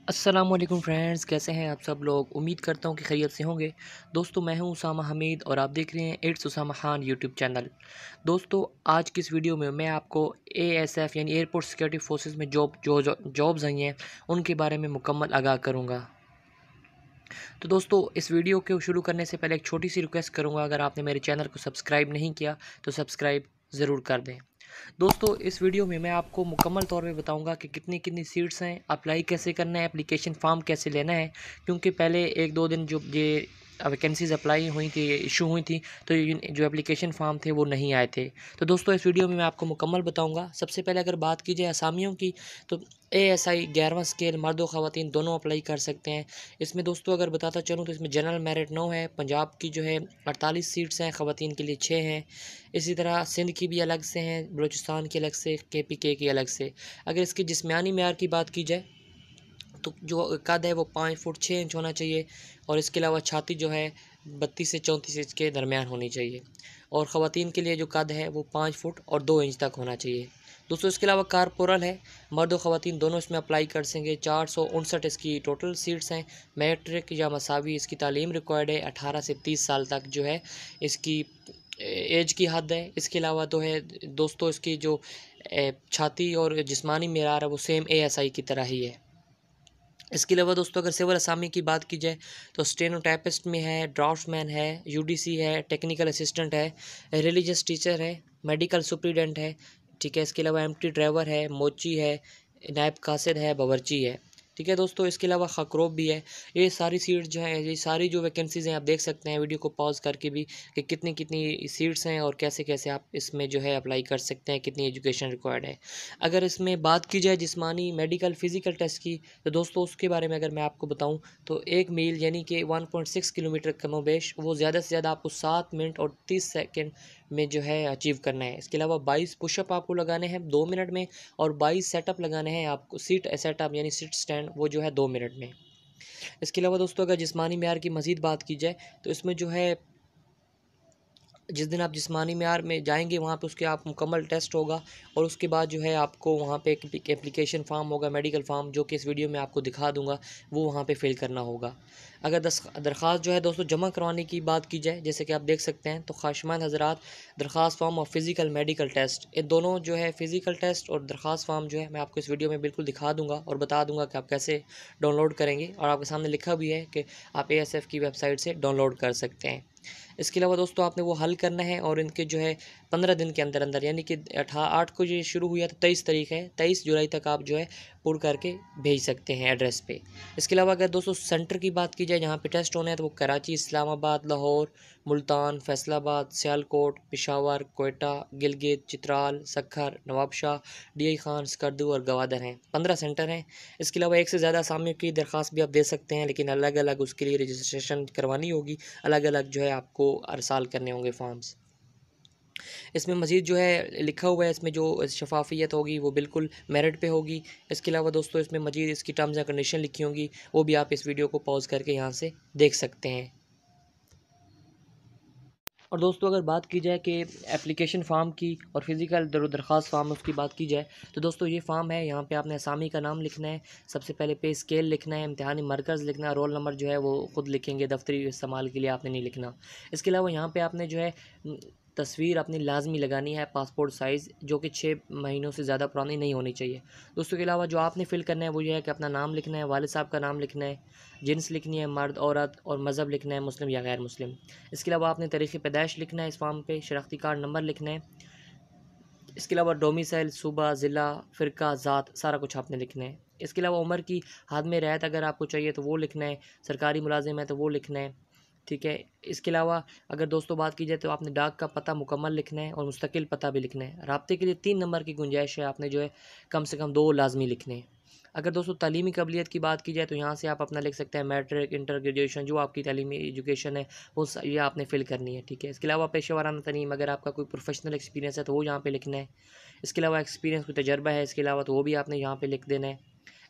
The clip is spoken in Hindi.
अस्सलामुअलैकुम फ्रेंड्स, कैसे हैं आप सब लोग। उम्मीद करता हूं कि खैरियत से होंगे। दोस्तों, मैं हूं उसामा हमीद और आप देख रहे हैं it's Usama Khan YouTube channel. दोस्तों, आज की इस वीडियो में मैं आपको एएसएफ यानी एयरपोर्ट सिक्योरिटी फोर्सेस में जॉब्स आई हैं उनके बारे में मुकम्मल आगाह करूंगा। तो दोस्तों, इस वीडियो को शुरू करने से पहले एक छोटी सी रिक्वेस्ट करूंगा, अगर आपने मेरे चैनल को सब्सक्राइब नहीं किया तो सब्सक्राइब ज़रूर कर दें। दोस्तों, इस वीडियो में मैं आपको मुकम्मल तौर पे बताऊंगा कि कितनी कितनी सीट्स हैं, अप्लाई कैसे करना है, एप्लीकेशन फॉर्म कैसे लेना है। क्योंकि पहले एक दो दिन जो ये वैकेंसीज़ अप्लाई हुई थी, इशू हुई थी, तो जो एप्लीकेशन फॉर्म थे वो नहीं आए थे। तो दोस्तों, इस वीडियो में मैं आपको मुकम्मल बताऊंगा। सबसे पहले अगर बात की जाए असामियों की, तो एएसआई 11वां स्केल मर्द व ख़वातीन दोनों अप्लाई कर सकते हैं। इसमें दोस्तों अगर बताता चलूँ तो इसमें जनरल मेरिट 9 है। पंजाब की जो है 48 सीट्स हैं, ख़वातीन के लिए 6 हैं। इसी तरह सिंध की भी अलग से हैं, बलूचिस्तान की अलग से, केपीके की अलग से। अगर इसकी जिस्मानी मेयार की बात की जाए तो जो कद है वो 5 फुट 6 इंच होना चाहिए, और इसके अलावा छाती जो है 32 से 34 इंच के दरमियान होनी चाहिए। और ख़वातीन के लिए जो कद है वो 5 फुट और 2 इंच तक होना चाहिए। दोस्तों, इसके अलावा कारपोरल है, मर्द और ख़वातीन दोनों इसमें अप्लाई कर सकेंगे। 459 इसकी टोटल सीट्स हैं। मैट्रिक या मसावी इसकी तालीम रिक्वायर्ड है। 18 से 30 साल तक जो है इसकी एज की हद है। इसके अलावा तो है दोस्तों, इसकी जो छाती और जिस्मानी मेयार है वो सेम एएसआई की तरह ही है। इसके अलावा दोस्तों, अगर सिविल असामी की बात की जाए तो स्टेनोटाइपिस्ट में है, ड्राफ्ट्समैन है, यूडीसी है, टेक्निकल असिस्टेंट है, रिलीजियस टीचर है, मेडिकल सुप्रीडेंट है, ठीक है। इसके अलावा एमटी ड्राइवर है, मोची है, नायब कासिद है, बावर्ची है, ठीक है दोस्तों। इसके अलावा खकरोब भी है। ये सारी सीट्स जो हैं, ये सारी जो वैकेंसीज़ हैं, आप देख सकते हैं वीडियो को पॉज करके भी कि कितनी कितनी सीट्स हैं और कैसे कैसे आप इसमें जो है अप्लाई कर सकते हैं, कितनी एजुकेशन रिक्वायर्ड है। अगर इसमें बात की जाए जिस्मानी मेडिकल फ़िज़िकल टेस्ट की, तो दोस्तों उसके बारे में अगर मैं आपको बताऊं तो 1 मील यानी कि 1.6 किलोमीटर कमोबेश, वो ज़्यादा से ज़्यादा आपको 7 मिनट और 30 सेकंड में जो है अचीव करना है। इसके अलावा 22 पुशअप आपको लगाने हैं 2 मिनट में, और 22 सेटअप लगाने हैं आपको, सीट सेटअप यानी सीट स्टैंड, वो जो है 2 मिनट में। इसके अलावा दोस्तों, अगर जिस्मानी मेयार की मज़ीद बात की जाए तो इसमें जो है जिस दिन आप जिस्मानी मेयार में जाएंगे वहाँ पे उसके आप मुकम्मल टेस्ट होगा, और उसके बाद जो है आपको वहाँ पे एक एप्लीकेशन फ़ॉर्म होगा, मेडिकल फ़ॉर्म, जो कि इस वीडियो में आपको दिखा दूंगा, वो वहाँ पे फिल करना होगा। अगर दरख्वास्त जो है दोस्तों जमा करवाने की बात की जाए, जैसे कि आप देख सकते हैं, तो ख़ाशमंद हज़रात, दरख्वास्त फ़ॉर्म और फ़िज़िकल मेडिकल टेस्ट, ये दोनों जो है फ़िज़िकल टेस्ट और दरख्वास्त फ़ॉर्म जो है मैं आपको इस वीडियो में बिल्कुल दिखा दूँगा और बता दूँगा कि आप कैसे डाउनलोड करेंगे, और आपके सामने लिखा भी है कि आप एएसएफ की वेबसाइट से डाउनलोड कर सकते हैं। इसके अलावा दोस्तों आपने वो हल करना है, और इनके जो है 15 दिन के अंदर अंदर, यानी कि 8 को ये शुरू हुआ तो 23 तारीख है, 23 जुलाई तक आप जो है पूर्ण करके भेज सकते हैं एड्रेस पे। इसके अलावा अगर दोस्तों सेंटर की बात की जाए जहाँ पे टेस्ट होने हैं, तो वो कराची, इस्लामाबाद, लाहौर, मुल्तान, फैसलाबाद, सियालकोट, पेशावर, कोयटा, गिलगित, चित्राल, सक्खर, नवाबशाह, डीआई खान, स्कर्दू और गवादर हैं। 15 सेंटर हैं। इसके अलावा एक से ज़्यादा असामियों की दरख्वास्त भी आप दे सकते हैं, लेकिन अलग अलग उसके लिए रजिस्ट्रेशन करवानी होगी, अलग अलग जो है आपको अरसाल करने होंगे फॉर्म्स। इसमें मज़ीद जो है लिखा हुआ है, इसमें जो शफाफियत होगी वो बिल्कुल मेरिट पे होगी। इसके अलावा दोस्तों इसमें मज़ीद इसकी टर्म्स एंड कंडीशन लिखी होंगी, वो भी आप इस वीडियो को पॉज करके यहाँ से देख सकते हैं। और दोस्तों, अगर बात की जाए कि एप्लीकेशन फ़ॉर्म की और फ़िज़िकल दरख्वास्त फ़ॉर्म उसकी बात की जाए, तो दोस्तों ये फ़ॉर्म है, यहाँ पे आपने असामी का नाम लिखना है, सबसे पहले पे स्केल लिखना है, इम्तिहानी मरकज़ लिखना है, रोल नंबर जो है वो ख़ुद लिखेंगे, दफ्तरी इस्तेमाल के लिए आपने नहीं लिखना। इसके अलावा यहाँ पे आपने जो है तस्वीर अपनी लाजमी लगानी है, पासपोर्ट साइज़, जो कि 6 महीनों से ज़्यादा पुरानी नहीं होनी चाहिए। दोस्तों के अलावा जो आपने फ़िल करना है वो ये है कि अपना नाम लिखना है, वालिद साहब का नाम लिखना है, जिन्स लिखनी है मर्द औरत, और मज़हब लिखना है मुस्लिम या गैर मुस्लिम। इसके अलावा आपने तारीख़ पैदाइश लिखना है इस फॉर्म पे, शनाख्ती कार्ड नंबर लिखना है। इसके अलावा डोमिसाइल, सूबा, ज़िला, फ़िरका, ज़ात, सारा कुछ आपने लिखना है। इसके अलावा उम्र की हद में रियायत अगर आपको चाहिए तो वो लिखना है, सरकारी मुलाजिम है तो वो लिखना है, ठीक है। इसके अलावा अगर दोस्तों बात की जाए तो आपने डाक का पता मुकम्मल लिखना है और मुस्तकिल पता भी लिखना है। राब्ते के लिए 3 नंबर की गुंजाइश है, आपने जो है कम से कम 2 लाजमी लिखने हैं। अगर दोस्तों तालीमी काबिलियत की बात की जाए तो यहाँ से आप अपना लिख सकते हैं मैट्रिक, इंटर, ग्रेजुएशन, जो आपकी तालीमी एजुकेशन है वो ये आपने फ़िल करनी है, ठीक है। इसके अलावा पेशेवराना तलीम, अगर आपका कोई प्रोफेशनल एक्सपीरियंस है तो वो यहाँ पे लिखना है। इसके अलावा एक्सपीरियंस, कोई तजर्बा है इसके अलावा, तो वो भी आपने यहाँ पे लिख देना है।